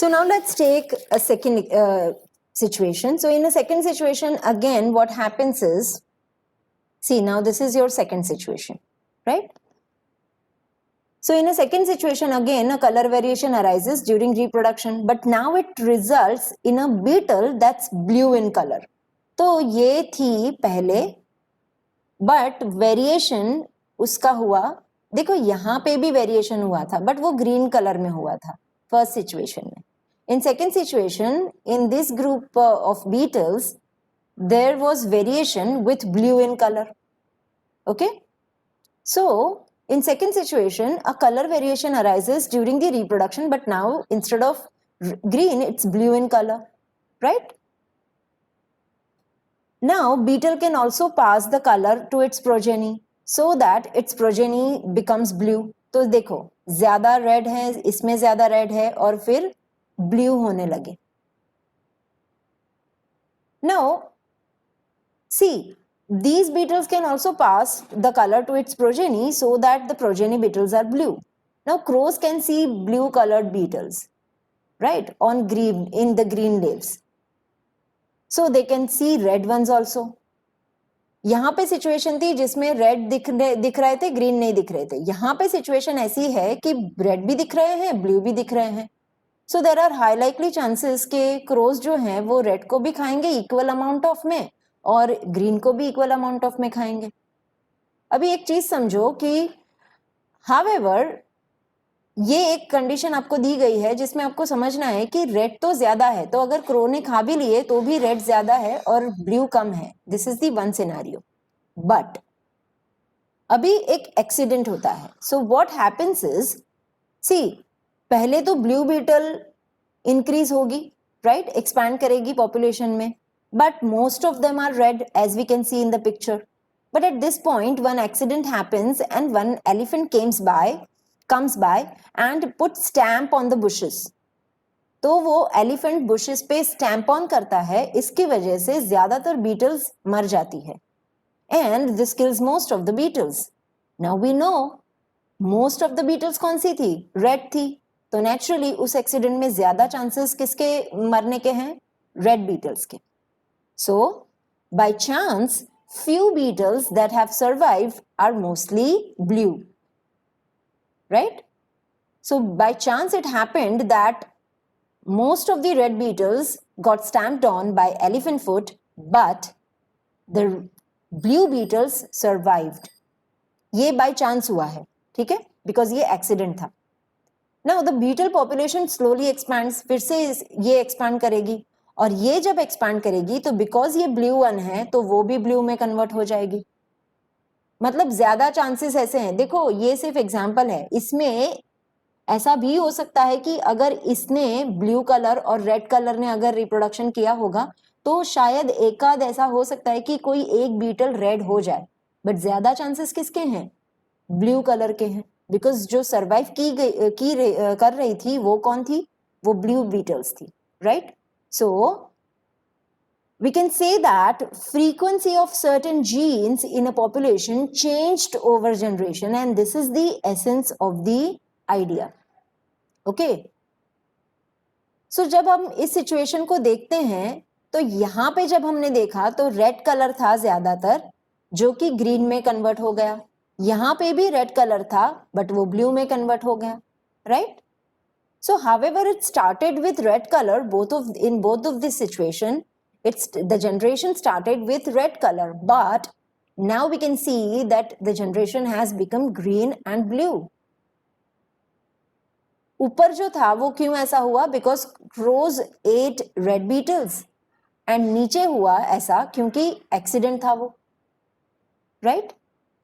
So now let's take a second situation. So in a second situation, again, what happens is, see, now this is your second situation, right? So in a second situation, again, a color variation arises during reproduction, but now it results in a beetle that's blue in color. तो ये थी पहले, but variation उसका हुआ, देखो यहाँ पे भी variation हुआ था, but वो green color में हुआ था first situation में. In second situation, in this group of beetles, there was variation with blue in color. Okay? So, in second situation, a color variation arises during the reproduction, but now instead of green, it's blue in color, right? Now, beetle can also pass the color to its progeny so that its progeny becomes blue. तो देखो, ज़्यादा red है, इसमें ज़्यादा red है और फिर blue होने लगे. Now, see, these beetles can also pass the color to its progeny so that the progeny beetles are blue. Now, crows can see blue colored beetles, right, on green, in the green leaves. So they can see red ones also. यहाँ पे situation थी जिसमें red दिख रहे थे, green नहीं दिख रहे थे. यहाँ पे सिचुएशन ऐसी है कि रेड भी दिख रहे हैं, ब्लू भी दिख रहे हैं. So there are high likely chances के क्रोज जो हैं वो रेड को भी खाएंगे इक्वल अमाउंट ऑफ में और ग्रीन को भी इक्वल अमाउंट ऑफ में खाएंगे. अभी एक चीज समझो कि हावेवर ये एक कंडीशन आपको दी गई है जिसमें आपको समझना है कि रेड तो ज्यादा है, तो अगर क्रो ने खा भी लिए तो भी रेड ज्यादा है और ब्लू कम है. This is the one scenario. But अभी एक एक्सीडेंट होता है. सो व्हाट हैपेंस इज, सी, पहले तो ब्लू बीटल इंक्रीज होगी, राइट, एक्सपैंड करेगी पॉपुलेशन में, but most of them are red as we can see in the picture. But at this point one accident happens and one elephant comes by and puts stamp on the bushes. तो वो elephant bushes पे stamp on करता है, इसकी वजह से ज्यादातर beetles मर जाती है and this kills most of the beetles. Now we know most of the beetles कौन सी थी, red थी, तो naturally उस accident में ज्यादा chances किसके मरने के हैं, red beetles के. So, by chance, few beetles that have survived are mostly blue, right? So, by chance it happened that most of the red beetles got stamped on by elephant foot, but the blue beetles survived. ये by chance हुआ है, ठीक है? Because ये accident था. Now, the beetle population slowly expands, फिर से ये expand करेगी. और ये जब एक्सपैंड करेगी तो बिकॉज ये ब्लू वन है तो वो भी ब्लू में कन्वर्ट हो जाएगी. मतलब ज्यादा चांसेस ऐसे हैं. देखो ये सिर्फ एग्जांपल है, इसमें ऐसा भी हो सकता है कि अगर इसने ब्लू कलर और रेड कलर ने अगर रिप्रोडक्शन किया होगा तो शायद एक आध ऐसा हो सकता है कि कोई एक बीटल रेड हो जाए, बट ज्यादा चांसेस किसके हैं, ब्लू कलर के हैं. बिकॉज जो सर्वाइव कर रही थी वो कौन थी, वो ब्लू बीटल्स थी, right? So, we can say that frequency of certain genes in a population changed over generation and this is the essence of the idea. Okay? So, जब हम इस situation को देखते हैं तो यहाँ पे जब हमने देखा तो रेड कलर था ज्यादातर जो कि ग्रीन में कन्वर्ट हो गया. यहाँ पे भी रेड कलर था बट वो ब्लू में कन्वर्ट हो गया, right? So, however, it started with red color. In both of this situation, the generation started with red color, but now we can see that the generation has become green and blue. ऊपर जो था वो क्यों ऐसा हुआ? Because crows ate red beetles, and नीचे हुआ ऐसा क्योंकि accident था वो, right?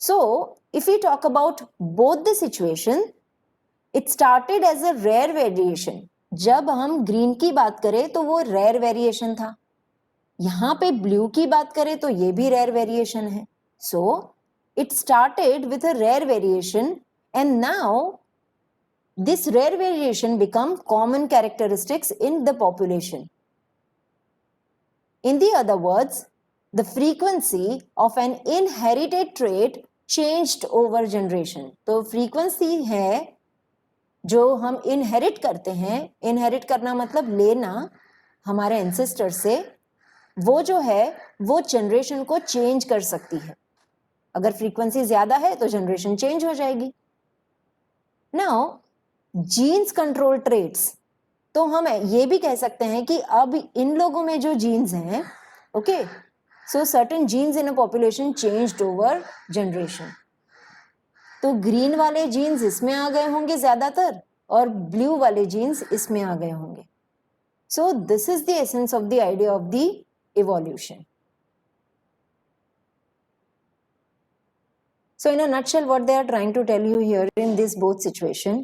So, if we talk about both the situation, it started as a rare variation. जब हम ग्रीन की बात करें तो वो रेयर वेरिएशन था. यहाँ पे ब्लू की बात करें तो ये भी रेयर वेरिएशन है. So, it started with a rare variation and now this rare variation become common characteristics in the population. In the other words, the frequency of an inherited trait changed over generation. तो frequency है जो हम inherit करते हैं, inherit करना मतलब लेना हमारे एंसेस्टर से, वो जो है वो जनरेशन को चेंज कर सकती है। अगर फ्रीक्वेंसी ज्यादा है तो जनरेशन चेंज हो जाएगी। नाउ जीन्स कंट्रोल ट्रेट्स, तो हम ये भी कह सकते हैं कि अब इन लोगों में जो जीन्स हैं, okay, so certain jeans in a population changed over generation. तो ग्रीन वाले जीन्स इसमें आ गए होंगे ज्यादातर और ब्लू वाले जीन्स इसमें आ गए होंगे। So this is the essence of the idea of the evolution. So in a nutshell, what they are trying to tell you here in this both situation,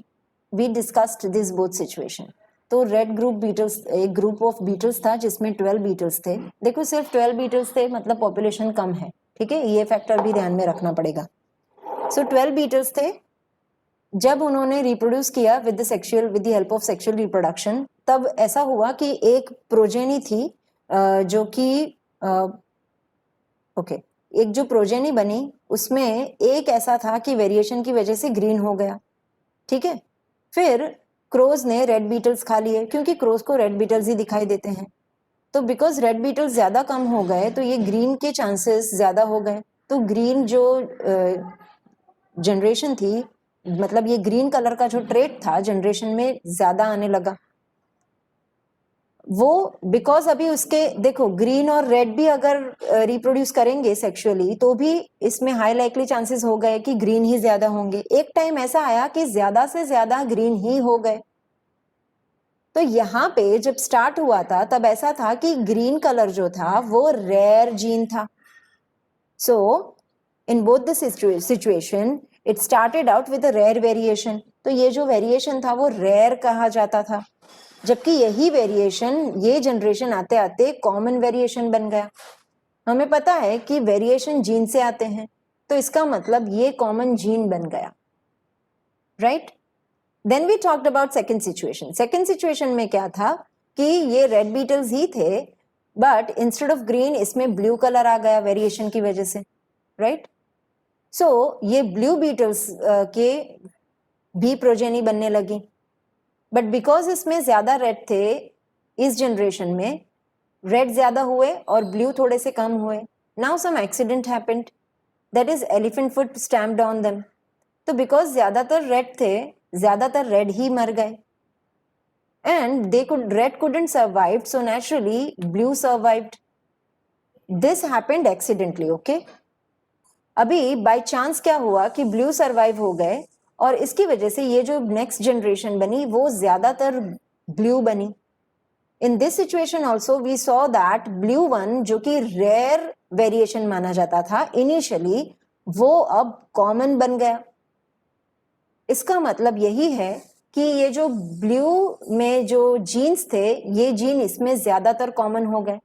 we discussed this both situation. तो red group Beatles, एक group of Beatles था जिसमें 12 Beatles थे। देखो सिर्फ 12 Beatles थे मतलब population कम है, ठीक है, ये फैक्टर भी ध्यान में रखना पड़ेगा। सो 12 बीटल्स थे। जब उन्होंने रिप्रोड्यूस किया with the help of sexual reproduction, तब ऐसा हुआ कि एक प्रोजेनी थी जो कि एक जो प्रोजेनी बनी उसमें एक ऐसा था कि वेरिएशन की वजह से ग्रीन हो गया, ठीक है। फिर क्रोज ने रेड बीटल्स खा लिए क्योंकि क्रोज को रेड बीटल्स ही दिखाई देते हैं। तो बिकॉज रेड बीटल्स ज्यादा कम हो गए तो ये ग्रीन के चांसेस ज्यादा हो गए। तो ग्रीन जो जनरेशन थी, मतलब ये ग्रीन कलर का जो ट्रेट था जनरेशन में ज्यादा आने लगा। वो बिकॉज अभी उसके देखो ग्रीन और रेड भी अगर रिप्रोड्यूस करेंगे सेक्सुअली तो भी इसमें हाई लाइकली चांसेस हो गए कि ग्रीन ही ज्यादा होंगे। एक टाइम ऐसा आया कि ज्यादा से ज्यादा ग्रीन ही हो गए। तो यहाँ पे जब स्टार्ट हुआ था तब ऐसा था कि ग्रीन कलर जो था वो रेयर जीन था। So in both the situation it started out with a rare variation. तो ये जो वेरिएशन था वो रेयर कहा जाता था, जबकि यही वेरिएशन ये जनरेशन आते आते कॉमन वेरिएशन बन गया। हमें पता है कि वेरिएशन जीन से आते हैं, तो इसका मतलब ये कॉमन जीन बन गया, right. Then we talked about second situation. Second situation में क्या था कि ये रेड बीटल्स ही थे, बट इंस्टेड ऑफ ग्रीन इसमें ब्लू कलर आ गया वेरिएशन की वजह से, राइट। सो ये ब्लू बीटल्स के भी प्रोजेनी बनने लगी, बट बिकॉज इसमें ज्यादा रेड थे, इस जनरेशन में रेड ज्यादा हुए और ब्लू थोड़े से कम हुए। Now some accident happened, that is elephant foot stamped on them. तो बिकॉज ज्यादातर रेड थे, ज्यादातर रेड ही मर गए and red couldn't survive, so naturally blue survived. This happened accidentally, okay? अभी बाय चांस क्या हुआ कि ब्लू सर्वाइव हो गए और इसकी वजह से ये जो नेक्स्ट जनरेशन बनी वो ज्यादातर ब्लू बनी। In this situation also we saw that blue one जो कि रेयर वेरिएशन माना जाता था इनिशियली, वो अब कॉमन बन गया। इसका मतलब यही है कि ये जो ब्लू में जो जीन्स थे ये जीन इसमें ज्यादातर कॉमन हो गए।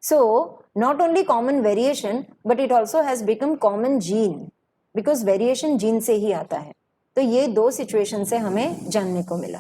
सो not only common variation but it also has become common gene because variation gene से ही आता है। तो ये दो सिचुएशन से हमें जानने को मिला।